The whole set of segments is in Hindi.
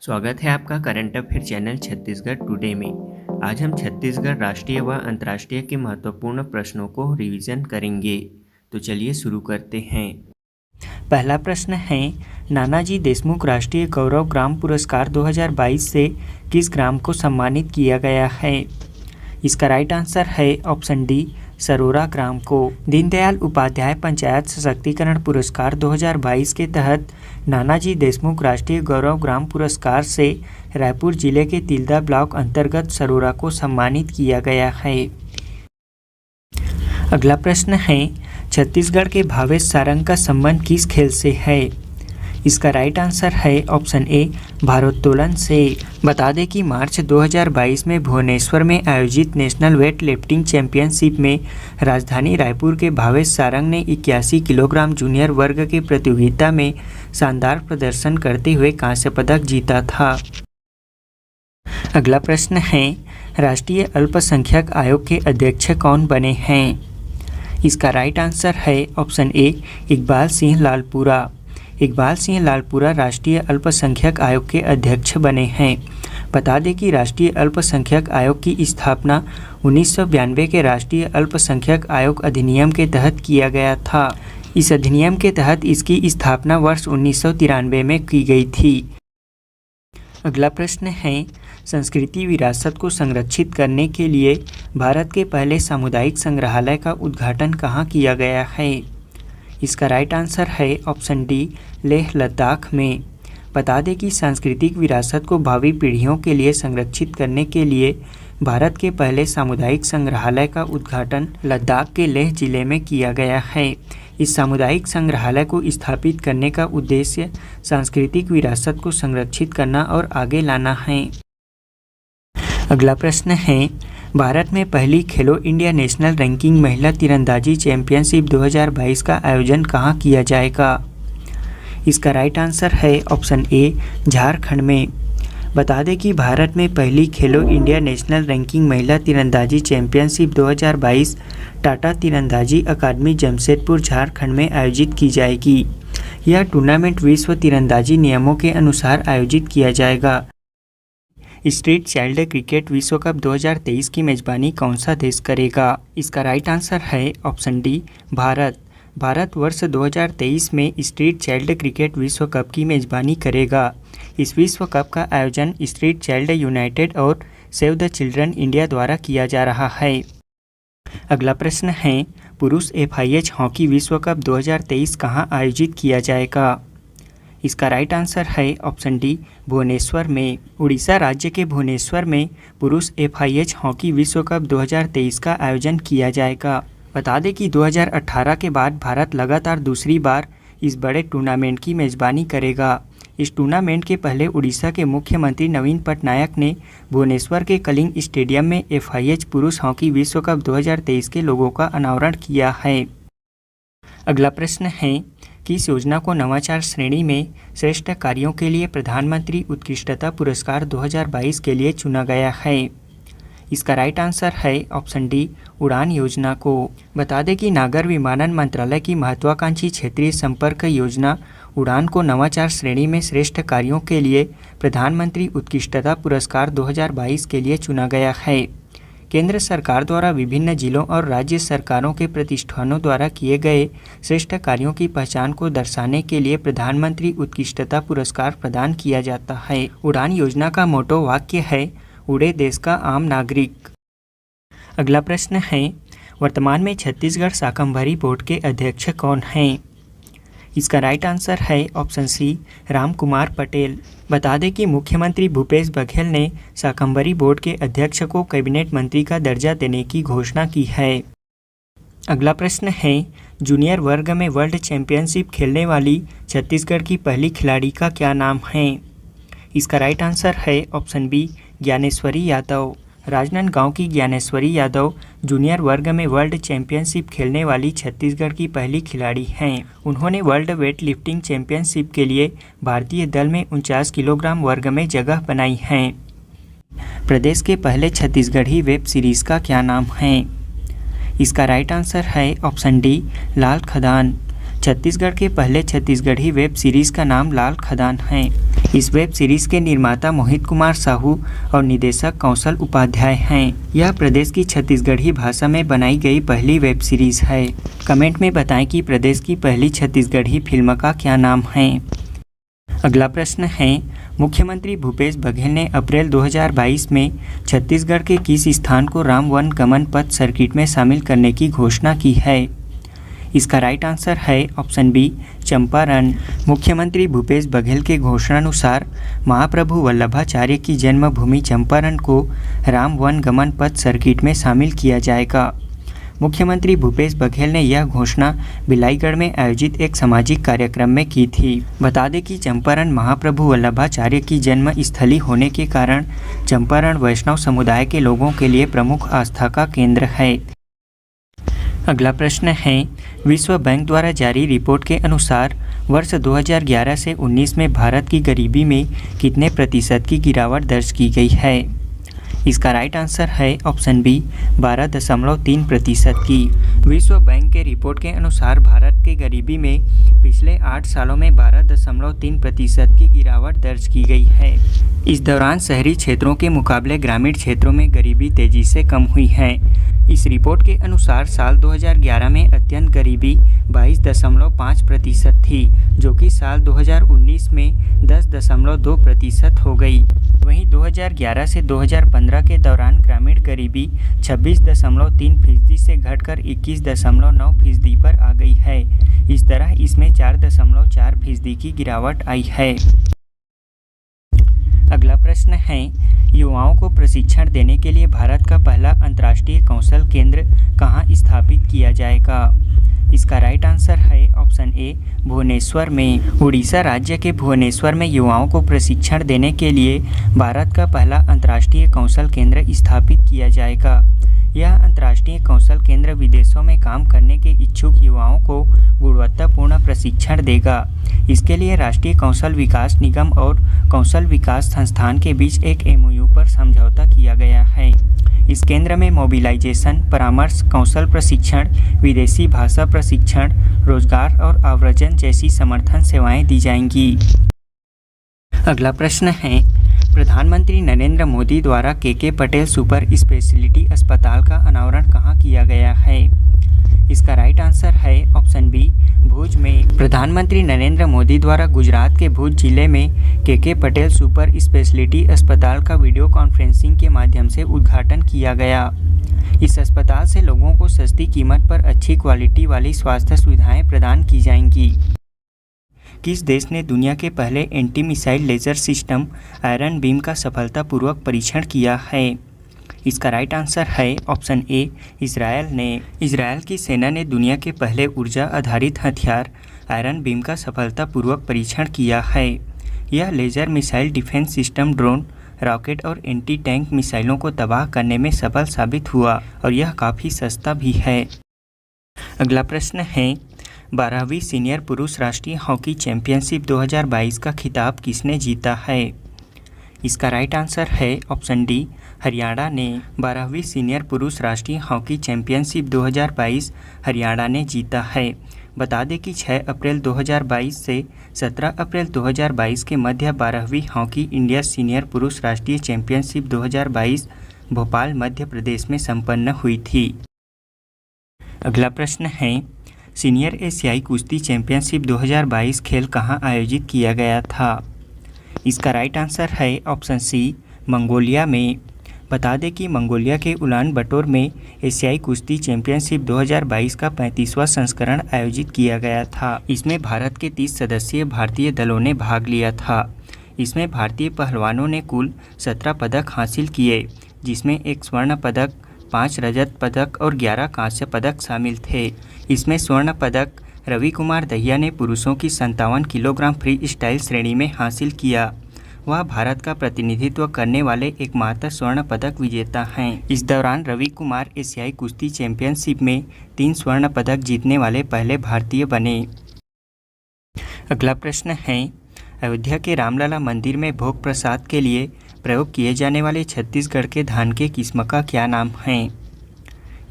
स्वागत है आपका current affair channel Chhattisgarh today में। आज हम छत्तीसगढ़ राष्ट्रीय व अंतर्राष्ट्रीय के महत्वपूर्ण प्रश्नों को रिवीजन करेंगे। तो चलिए शुरू करते हैं। पहला प्रश्न है, नानाजी देशमुख राष्ट्रीय गौरव ग्राम पुरस्कार 2022 से किस ग्राम को सम्मानित किया गया है? इसका राइट आंसर है ऑप्शन डी, सरोरा ग्राम को। दीनदयाल उपाध्याय पंचायत सशक्तिकरण पुरस्कार 2022 के तहत नानाजी देशमुख राष्ट्रीय गौरव ग्राम पुरस्कार से रायपुर जिले के तिल्दा ब्लॉक अंतर्गत सरोरा को सम्मानित किया गया है। अगला प्रश्न है, छत्तीसगढ़ के भावेश सारंग का संबंध किस खेल से है? इसका राइट आंसर है ऑप्शन ए, भारोत्तोलन से। बता दें कि मार्च 2022 में भुवनेश्वर में आयोजित नेशनल वेट लिफ्टिंग चैंपियनशिप में राजधानी रायपुर के भावेश सारंग ने 81 किलोग्राम जूनियर वर्ग के प्रतियोगिता में शानदार प्रदर्शन करते हुए कांस्य पदक जीता था। अगला प्रश्न है, राष्ट्रीय अल्पसंख्यक आयोग के अध्यक्ष कौन बने हैं? इसका राइट आंसर है ऑप्शन ए, इकबाल सिंह लालपुरा। इकबाल सिंह लालपुरा राष्ट्रीय अल्पसंख्यक आयोग के अध्यक्ष बने हैं। बता दें कि राष्ट्रीय अल्पसंख्यक आयोग की स्थापना 1992 के राष्ट्रीय अल्पसंख्यक आयोग अधिनियम के तहत किया गया था। इस अधिनियम के तहत इसकी स्थापना वर्ष 1993 में की गई थी। अगला प्रश्न है, संस्कृति विरासत को संरक्षित करने के लिए भारत के पहले सामुदायिक संग्रहालय का उद्घाटन कहाँ किया गया है? इसका राइट आंसर है ऑप्शन डी, लेह लद्दाख में। बता दें कि सांस्कृतिक विरासत को भावी पीढ़ियों के लिए संरक्षित करने के लिए भारत के पहले सामुदायिक संग्रहालय का उद्घाटन लद्दाख के लेह जिले में किया गया है। इस सामुदायिक संग्रहालय को स्थापित करने का उद्देश्य सांस्कृतिक विरासत को संरक्षित करना और आगे लाना है। अगला प्रश्न है, भारत में पहली खेलो इंडिया नेशनल रैंकिंग महिला तीरंदाजी चैंपियनशिप 2022 का आयोजन कहाँ किया जाएगा? इसका राइट आंसर है ऑप्शन ए, झारखंड में। बता दें कि भारत में पहली खेलो इंडिया नेशनल रैंकिंग महिला तीरंदाजी चैंपियनशिप 2022 टाटा तीरंदाजी अकादमी जमशेदपुर झारखंड में आयोजित की जाएगी। यह टूर्नामेंट विश्व तीरंदाजी नियमों के अनुसार आयोजित किया जाएगा। स्ट्रीट चाइल्ड क्रिकेट विश्व कप 2023 की मेजबानी कौन सा देश करेगा? इसका राइट आंसर है ऑप्शन डी, भारत। भारत वर्ष 2023 में स्ट्रीट चाइल्ड क्रिकेट विश्व कप की मेजबानी करेगा। इस विश्व कप का आयोजन स्ट्रीट चाइल्ड यूनाइटेड और सेव द चिल्ड्रन इंडिया द्वारा किया जा रहा है। अगला प्रश्न है, पुरुष FIH हॉकी विश्व कप 2023 कहाँ आयोजित किया जाएगा? इसका राइट आंसर है ऑप्शन डी, भुवनेश्वर में। उड़ीसा राज्य के भुवनेश्वर में पुरुष FIH हॉकी विश्व कप 2023 का आयोजन किया जाएगा। बता दें कि 2018 के बाद भारत लगातार दूसरी बार इस बड़े टूर्नामेंट की मेजबानी करेगा। इस टूर्नामेंट के पहले उड़ीसा के मुख्यमंत्री नवीन पटनायक ने भुवनेश्वर के कलिंग स्टेडियम में FIH पुरुष हॉकी विश्व कप 2023 के लोगों का अनावरण किया है। अगला प्रश्न है, किस योजना को नवाचार श्रेणी में श्रेष्ठ कार्यों के लिए प्रधानमंत्री उत्कृष्टता पुरस्कार 2022 के लिए चुना गया है? इसका राइट आंसर है ऑप्शन डी, उड़ान योजना को। बता दें कि नागर विमानन मंत्रालय की महत्वाकांक्षी क्षेत्रीय संपर्क योजना उड़ान को नवाचार श्रेणी में श्रेष्ठ कार्यों के लिए प्रधानमंत्री उत्कृष्टता पुरस्कार 2022 के लिए चुना गया है। केंद्र सरकार द्वारा विभिन्न जिलों और राज्य सरकारों के प्रतिष्ठानों द्वारा किए गए श्रेष्ठ कार्यों की पहचान को दर्शाने के लिए प्रधानमंत्री उत्कृष्टता पुरस्कार प्रदान किया जाता है। उड़ान योजना का मोटो वाक्य है, उड़े देश का आम नागरिक। अगला प्रश्न है, वर्तमान में छत्तीसगढ़ शाकंभरी बोर्ड के अध्यक्ष कौन हैं? इसका राइट आंसर है ऑप्शन सी, राम कुमार पटेल। बता दें कि मुख्यमंत्री भूपेश बघेल ने शाकंभरी बोर्ड के अध्यक्ष को कैबिनेट मंत्री का दर्जा देने की घोषणा की है। अगला प्रश्न है, जूनियर वर्ग में वर्ल्ड चैंपियनशिप खेलने वाली छत्तीसगढ़ की पहली खिलाड़ी का क्या नाम है? इसका राइट आंसर है ऑप्शन बी, ज्ञानेश्वरी यादव। राजनांदगांव की ज्ञानेश्वरी यादव जूनियर वर्ग में वर्ल्ड चैंपियनशिप खेलने वाली छत्तीसगढ़ की पहली खिलाड़ी हैं। उन्होंने वर्ल्ड वेट लिफ्टिंग चैंपियनशिप के लिए भारतीय दल में 49 किलोग्राम वर्ग में जगह बनाई है। प्रदेश के पहले छत्तीसगढ़ी वेब सीरीज़ का क्या नाम है? इसका राइट आंसर है ऑप्शन डी, लाल खदान। छत्तीसगढ़ के पहले छत्तीसगढ़ी वेब सीरीज़ का नाम लाल खदान है। इस वेब सीरीज़ के निर्माता मोहित कुमार साहू और निदेशक कौशल उपाध्याय हैं। यह प्रदेश की छत्तीसगढ़ी भाषा में बनाई गई पहली वेब सीरीज़ है। कमेंट में बताएं कि प्रदेश की पहली छत्तीसगढ़ी फिल्म का क्या नाम है। अगला प्रश्न है, मुख्यमंत्री भूपेश बघेल ने अप्रैल 2022 में छत्तीसगढ़ के किस स्थान को राम वन गमन पथ सर्किट में शामिल करने की घोषणा की है? इसका राइट आंसर है ऑप्शन बी, चंपारण। मुख्यमंत्री भूपेश बघेल के घोषणानुसार महाप्रभु वल्लभाचार्य की जन्मभूमि चंपारण को राम वन गमन पथ सर्किट में शामिल किया जाएगा। मुख्यमंत्री भूपेश बघेल ने यह घोषणा बिलाईगढ़ में आयोजित एक सामाजिक कार्यक्रम में की थी। बता दें कि चंपारण महाप्रभु वल्लभाचार्य की जन्म स्थली होने के कारण चंपारण वैष्णव समुदाय के लोगों के लिए प्रमुख आस्था का केंद्र है। अगला प्रश्न है, विश्व बैंक द्वारा जारी रिपोर्ट के अनुसार वर्ष 2011 से 19 में भारत की गरीबी में कितने प्रतिशत की गिरावट दर्ज की गई है? इसका राइट आंसर है ऑप्शन बी, 12.3% की। विश्व बैंक के रिपोर्ट के अनुसार भारत के गरीबी में पिछले 8 सालों में 12.3% की गिरावट दर्ज की गई है। इस दौरान शहरी क्षेत्रों के मुकाबले ग्रामीण क्षेत्रों में गरीबी तेजी से कम हुई है। इस रिपोर्ट के अनुसार साल 2011 में अत्यंत गरीबी 22.5% थी, जो कि साल 2019 में 10.2% हो गई। वहीं 2011 से 2015 के दौरान ग्रामीण गरीबी 26.3% से घटकर 21.9% पर आ गई है। इस तरह इसमें 4.4% की गिरावट आई है। अगला प्रश्न है, युवाओं को प्रशिक्षण देने के लिए भारत का पहला अंतर्राष्ट्रीय कौशल केंद्र कहाँ स्थापित किया जाएगा? इसका राइट आंसर है ऑप्शन ए, भुवनेश्वर में। उड़ीसा राज्य के भुवनेश्वर में युवाओं को प्रशिक्षण देने के लिए भारत का पहला अंतर्राष्ट्रीय कौशल केंद्र स्थापित किया जाएगा। यह अंतर्राष्ट्रीय कौशल केंद्र विदेशों में काम करने के इच्छुक युवाओं को गुणवत्तापूर्ण प्रशिक्षण देगा। इसके लिए राष्ट्रीय कौशल विकास निगम और कौशल विकास संस्थान के बीच एक MOU पर समझौता किया गया है। इस केंद्र में मोबिलाइजेशन, परामर्श, कौशल प्रशिक्षण, विदेशी भाषा प्रशिक्षण, रोजगार और आव्रजन जैसी समर्थन सेवाएं दी जाएंगी। अगला प्रश्न है, प्रधानमंत्री नरेंद्र मोदी द्वारा KK पटेल सुपर स्पेशलिटी अस्पताल का अनावरण कहाँ किया गया है? इसका राइट आंसर है ऑप्शन बी, भुज में। प्रधानमंत्री नरेंद्र मोदी द्वारा गुजरात के भुज जिले में KK पटेल सुपर स्पेशलिटी अस्पताल का वीडियो कॉन्फ्रेंसिंग के माध्यम से उद्घाटन किया गया। इस अस्पताल से लोगों को सस्ती कीमत पर अच्छी क्वालिटी वाली स्वास्थ्य सुविधाएं प्रदान की जाएंगी। किस देश ने दुनिया के पहले anti missile laser system iron beam का सफलतापूर्वक परीक्षण किया है? इसका राइट आंसर है ऑप्शन ए, इजरायल ने। इजरायल की सेना ने दुनिया के पहले ऊर्जा आधारित हथियार आयरन बीम का सफलतापूर्वक परीक्षण किया है। यह laser missile defence system drone, rocket और एंटी टैंक मिसाइलों को तबाह करने में सफल साबित हुआ और यह काफ़ी सस्ता भी है। अगला प्रश्न है, 12वीं सीनियर पुरुष राष्ट्रीय हॉकी चैंपियनशिप 2022 का खिताब किसने जीता है? इसका राइट आंसर है ऑप्शन डी, हरियाणा ने। 12वीं सीनियर पुरुष राष्ट्रीय हॉकी चैंपियनशिप 2022 हरियाणा ने जीता है। बता दें कि 6 अप्रैल 2022 से 17 अप्रैल 2022 के मध्य 12वीं हॉकी इंडिया सीनियर पुरुष राष्ट्रीय चैंपियनशिप 2022 भोपाल मध्य प्रदेश में संपन्न हुई थी। अगला प्रश्न है, सीनियर एशियाई कुश्ती चैंपियनशिप 2022 खेल कहाँ आयोजित किया गया था? इसका राइट आंसर है ऑप्शन सी, मंगोलिया में। बता दें कि मंगोलिया के उलान बटोर में एशियाई कुश्ती चैंपियनशिप 2022 का 35वां संस्करण आयोजित किया गया था। इसमें भारत के 30 सदस्यीय भारतीय दलों ने भाग लिया था। इसमें भारतीय पहलवानों ने कुल 17 पदक हासिल किए, जिसमें 1 स्वर्ण पदक, 5 रजत पदक और 11 कांस्य पदक शामिल थे। इसमें स्वर्ण पदक रवि कुमार दहिया ने पुरुषों की 57 किलोग्राम फ्री स्टाइल श्रेणी में हासिल किया। वह भारत का प्रतिनिधित्व करने वाले एकमात्र स्वर्ण पदक विजेता हैं। इस दौरान रवि कुमार एशियाई कुश्ती चैंपियनशिप में 3 स्वर्ण पदक जीतने वाले पहले भारतीय बने। अगला प्रश्न है, अयोध्या के रामलला मंदिर में भोग प्रसाद के लिए प्रयोग किए जाने वाले छत्तीसगढ़ के धान के किस्म का क्या नाम है?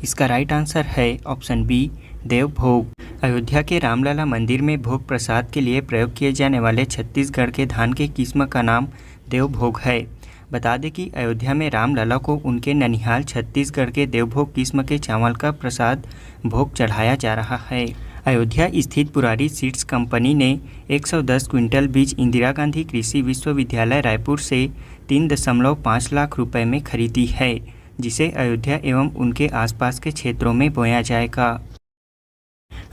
इसका राइट आंसर है ऑप्शन बी, देवभोग। अयोध्या के रामलला मंदिर में भोग प्रसाद के लिए प्रयोग किए जाने वाले छत्तीसगढ़ के धान के किस्म का नाम देवभोग है। बता दें कि अयोध्या में रामलला को उनके ननिहाल छत्तीसगढ़ के देवभोग किस्म के चावल का प्रसाद भोग चढ़ाया जा रहा है। अयोध्या स्थित पुरारी सीड्स कंपनी ने 110 क्विंटल बीज इंदिरा गांधी कृषि विश्वविद्यालय रायपुर से 3.5 लाख रुपए में खरीदी है, जिसे अयोध्या एवं उनके आसपास के क्षेत्रों में बोया जाएगा।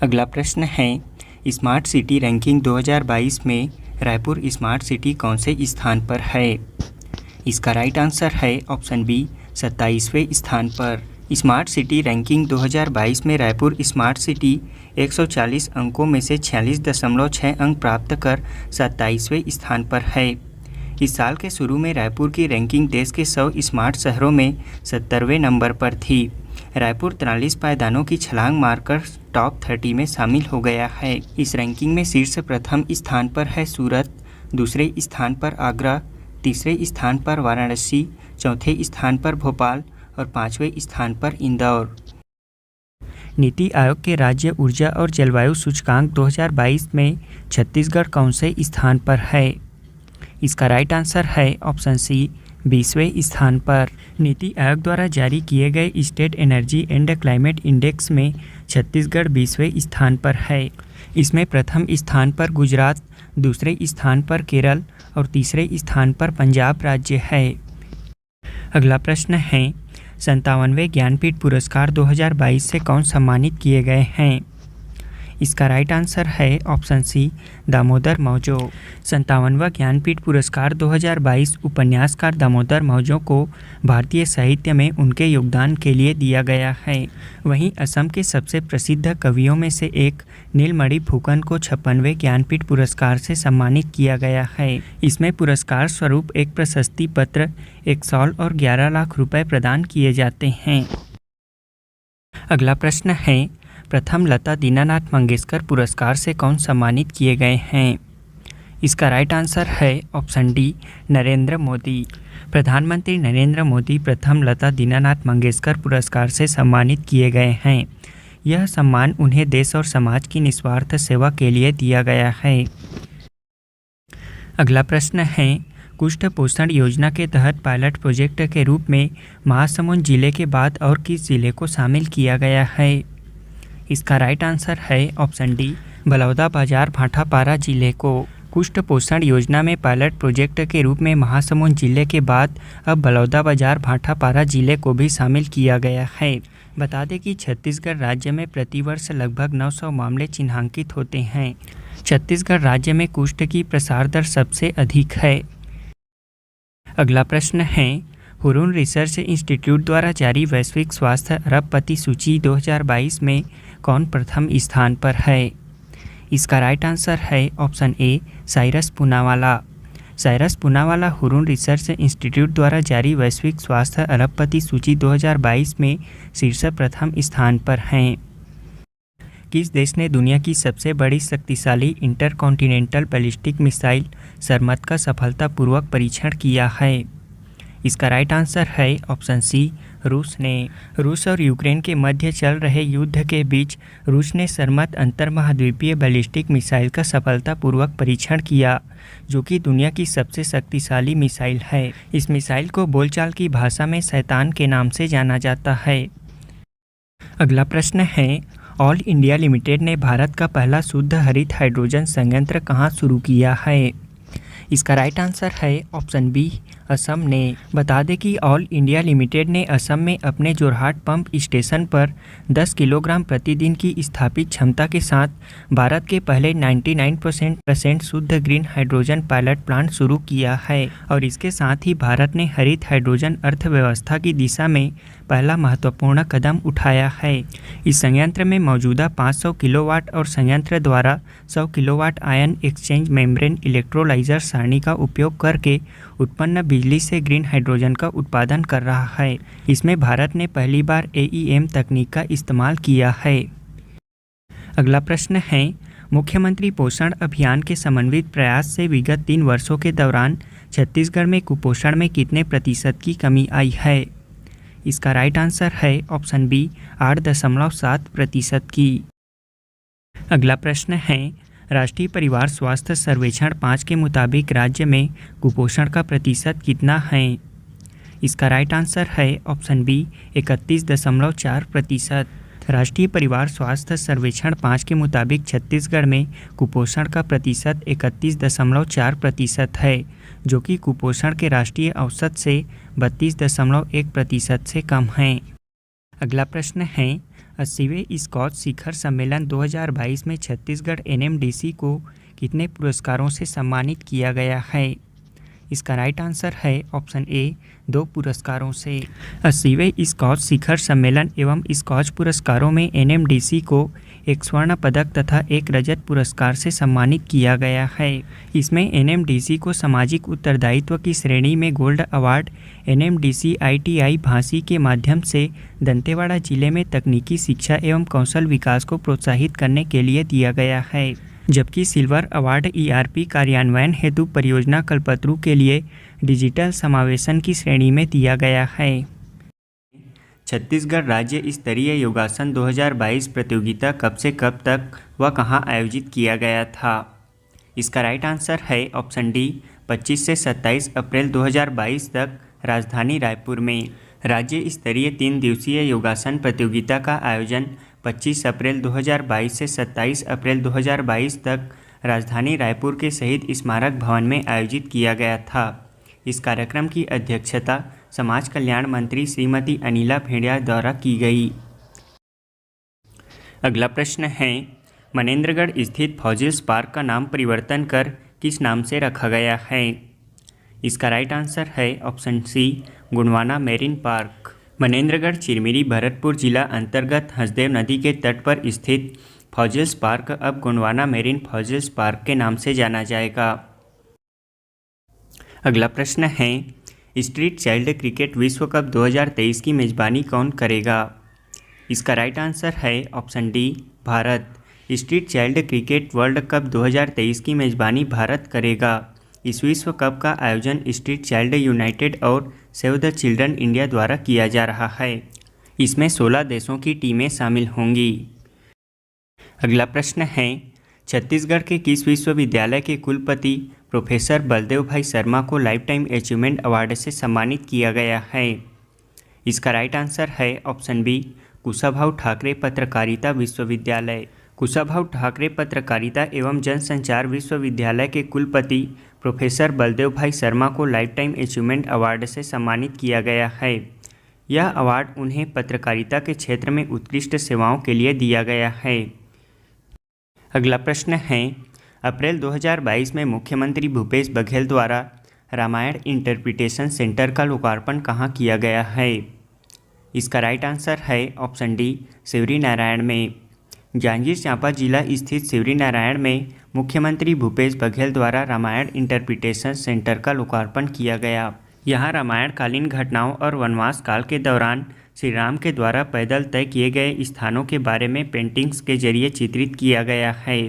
अगला प्रश्न है, स्मार्ट सिटी रैंकिंग 2022 में रायपुर स्मार्ट सिटी कौन से स्थान पर है? इसका राइट आंसर है ऑप्शन बी 27वें स्थान पर। स्मार्ट सिटी रैंकिंग 2022 में रायपुर स्मार्ट सिटी 140 अंकों में से 46.6 अंक प्राप्त कर 27वें स्थान पर है। इस साल के शुरू में रायपुर की रैंकिंग देश के 100 स्मार्ट शहरों में 70वें नंबर पर थी। रायपुर 43 पायदानों की छलांग मारकर टॉप 30 में शामिल हो गया है। इस रैंकिंग में शीर्ष प्रथम स्थान पर है सूरत, दूसरे स्थान पर आगरा, तीसरे स्थान पर वाराणसी, चौथे स्थान पर भोपाल और 5वें स्थान पर इंदौर। नीति आयोग के राज्य ऊर्जा और जलवायु सूचकांक 2022 में छत्तीसगढ़ कौन से स्थान पर है? इसका राइट आंसर है ऑप्शन सी 20वें स्थान पर। नीति आयोग द्वारा जारी किए गए state energy and climate index में छत्तीसगढ़ 20वें स्थान पर है। इसमें प्रथम स्थान पर गुजरात, दूसरे स्थान पर केरल और तीसरे स्थान पर पंजाब राज्य है। अगला प्रश्न है, 57वें ज्ञानपीठ पुरस्कार 2022 से कौन सम्मानित किए गए हैं? इसका राइट आंसर है ऑप्शन सी दामोदर मौजो। 57वां ज्ञानपीठ पुरस्कार 2022 उपन्यासकार दामोदर मौजो को भारतीय साहित्य में उनके योगदान के लिए दिया गया है। वहीं असम के सबसे प्रसिद्ध कवियों में से एक नीलमणि फुकन को 56वें ज्ञानपीठ पुरस्कार से सम्मानित किया गया है। इसमें पुरस्कार स्वरूप एक प्रशस्ति पत्र, एक शॉल और 11 लाख रुपए प्रदान किए जाते हैं। अगला प्रश्न है, प्रथम लता दीनानाथ मंगेशकर पुरस्कार से कौन सम्मानित किए गए हैं? इसका राइट आंसर है ऑप्शन डी नरेंद्र मोदी। प्रधानमंत्री नरेंद्र मोदी प्रथम लता दीनानाथ मंगेशकर पुरस्कार से सम्मानित किए गए हैं। यह सम्मान उन्हें देश और समाज की निस्वार्थ सेवा के लिए दिया गया है। अगला प्रश्न है, कुष्ठ पोषण योजना के तहत पायलट प्रोजेक्ट के रूप में महासमुंद जिले के बाद और किस जिले को शामिल किया गया है? इसका राइट आंसर है ऑप्शन डी बलौदाबाजार भाटापारा जिले को। कुष्ठ पोषण योजना में पायलट प्रोजेक्ट के रूप में महासमुंद जिले के बाद अब बलौदाबाजार भाटापारा जिले को भी शामिल किया गया है। बता दें कि छत्तीसगढ़ राज्य में प्रतिवर्ष लगभग 900 मामले चिन्हांकित होते हैं। छत्तीसगढ़ राज्य में कुष्ठ की प्रसार दर सबसे अधिक है। अगला प्रश्न है, हुरून रिसर्च इंस्टीट्यूट द्वारा जारी वैश्विक स्वास्थ्य अरबपति सूची 2022 में कौन प्रथम स्थान पर है? इसका राइट आंसर है ऑप्शन ए Cyrus Poonawalla. Cyrus Poonawalla Hurun research institute द्वारा जारी वैश्विक स्वास्थ्य अरबपति सूची 2022 में शीर्ष प्रथम स्थान पर हैं। किस देश ने दुनिया की सबसे बड़ी शक्तिशाली इंटरकॉन्टिनेंटल बैलिस्टिक मिसाइल सरमत का सफलतापूर्वक परीक्षण किया है? इसका राइट आंसर है ऑप्शन सी रूस ने। रूस और यूक्रेन के मध्य चल रहे युद्ध के बीच रूस ने सरमत अंतर्महाद्वीपीय बैलिस्टिक मिसाइल का सफलतापूर्वक परीक्षण किया, जो कि दुनिया की सबसे शक्तिशाली मिसाइल है। इस मिसाइल को बोलचाल की भाषा में शैतान के नाम से जाना जाता है। अगला प्रश्न है, ऑल इंडिया लिमिटेड ने भारत का पहला शुद्ध हरित हाइड्रोजन संयंत्र कहाँ शुरू किया है? इसका राइट आंसर है ऑप्शन बी असम ने। बता दें कि ऑल इंडिया लिमिटेड ने असम में अपने जोरहाट पंप स्टेशन पर 10 किलोग्राम प्रतिदिन की स्थापित क्षमता के साथ भारत के पहले 99% शुद्ध ग्रीन हाइड्रोजन पायलट प्लांट शुरू किया है और इसके साथ ही भारत ने हरित हाइड्रोजन अर्थव्यवस्था की दिशा में पहला महत्वपूर्ण कदम उठाया है। इस संयंत्र में मौजूदा 500 किलोवाट और संयंत्र द्वारा 100 kilowatt ion exchange membrane electrolyser सारणी का उपयोग करके उत्पन्न बिजली से ग्रीन हाइड्रोजन का उत्पादन कर रहा है। इसमें भारत ने पहली बार AEM तकनीक का इस्तेमाल किया है। अगला प्रश्न है, मुख्यमंत्री पोषण अभियान के समन्वित प्रयास से विगत 3 वर्षों के दौरान छत्तीसगढ़ में कुपोषण में कितने प्रतिशत की कमी आई है? इसका राइट आंसर है ऑप्शन बी 8.7% की। अगला प्रश्न है, राष्ट्रीय परिवार स्वास्थ्य सर्वेक्षण 5 के मुताबिक राज्य में कुपोषण का प्रतिशत कितना है? इसका राइट आंसर है ऑप्शन बी 31.4%। राष्ट्रीय परिवार स्वास्थ्य सर्वेक्षण 5 के मुताबिक छत्तीसगढ़ में कुपोषण का प्रतिशत 31.4% है, जो कि कुपोषण के राष्ट्रीय औसत से 32.1% से कम है। अगला प्रश्न है, 80वें स्कॉच शिखर सम्मेलन 2022 में छत्तीसगढ़ एनएमडीसी को कितने पुरस्कारों से सम्मानित किया गया है? इसका राइट आंसर है ऑप्शन ए 2 पुरस्कारों से। 80वें स्कॉच शिखर सम्मेलन एवं स्कॉच पुरस्कारों में एनएमडीसी को एक स्वर्ण पदक तथा एक रजत पुरस्कार से सम्मानित किया गया है। इसमें एनएमडीसी को सामाजिक उत्तरदायित्व की श्रेणी में gold award NMDC ITI Bhansi के माध्यम से दंतेवाड़ा जिले में तकनीकी शिक्षा एवं कौशल विकास को प्रोत्साहित करने के लिए दिया गया है, जबकि सिल्वर अवार्ड ईआरपी कार्यान्वयन हेतु परियोजना कल्पतरू के लिए डिजिटल समावेशन की श्रेणी में दिया गया है। छत्तीसगढ़ राज्य स्तरीय योगासन 2022 प्रतियोगिता कब से कब तक व कहां आयोजित किया गया था? इसका राइट आंसर है ऑप्शन डी 25 से 27 अप्रैल 2022 तक राजधानी रायपुर में। राज्य स्तरीय 3 दिवसीय योगासन प्रतियोगिता का आयोजन 25 अप्रैल 2022 से 27 अप्रैल 2022 तक राजधानी रायपुर के शहीद स्मारक भवन में आयोजित किया गया था। इस कार्यक्रम की अध्यक्षता समाज कल्याण मंत्री श्रीमती अनिला भेड़िया द्वारा की गई। अगला प्रश्न है, मनेन्द्रगढ़ स्थित फॉजिल्स पार्क का नाम परिवर्तन कर किस नाम से रखा गया है? इसका राइट आंसर है option C Gondwana marine park. Manendragarh Chirmiri Bharatpur जिला अंतर्गत हसदेव नदी के तट पर स्थित फॉजिल्स पार्क अब गोंडवाना मेरीन फॉजिल्स पार्क के नाम से जाना जाएगा। अगला प्रश्न है, स्ट्रीट चाइल्ड क्रिकेट विश्व कप 2023 की मेज़बानी कौन करेगा? इसका राइट आंसर है option D Bharat. Street child cricket world cup 2023 की मेज़बानी भारत करेगा। इस विश्व कप का आयोजन स्ट्रीट चाइल्ड यूनाइटेड और सेव द चिल्ड्रन इंडिया द्वारा किया जा रहा है। इसमें 16 देशों की टीमें शामिल होंगी। अगला प्रश्न है, छत्तीसगढ़ के किस विश्वविद्यालय के कुलपति प्रोफेसर बलदेव भाई शर्मा को लाइफ टाइम अचीवमेंट अवार्ड से सम्मानित किया गया है? इसका राइट आंसर है ऑप्शन बी कुशाभाऊ ठाकरे पत्रकारिता विश्वविद्यालय। कुशाभाऊ ठाकरे पत्रकारिता एवं जनसंचार विश्वविद्यालय के कुलपति प्रोफेसर बलदेव भाई शर्मा को लाइफ टाइम अचीवमेंट अवार्ड से सम्मानित किया गया है। यह अवार्ड उन्हें पत्रकारिता के क्षेत्र में उत्कृष्ट सेवाओं के लिए दिया गया है। अगला प्रश्न है, अप्रैल 2022 में मुख्यमंत्री भूपेश बघेल द्वारा रामायण इंटरप्रिटेशन सेंटर का लोकार्पण कहाँ किया गया है? इसका राइट आंसर है ऑप्शन डी शिवरी नारायण में। जांजगीर चांपा जिला स्थित शिवरी नारायण में मुख्यमंत्री भूपेश बघेल द्वारा रामायण इंटरप्रिटेशन सेंटर का लोकार्पण किया गया। यहाँ रामायण कालीन घटनाओं और वनवास काल के दौरान श्री राम के द्वारा पैदल तय किए गए स्थानों के बारे में पेंटिंग्स के जरिए चित्रित किया गया है।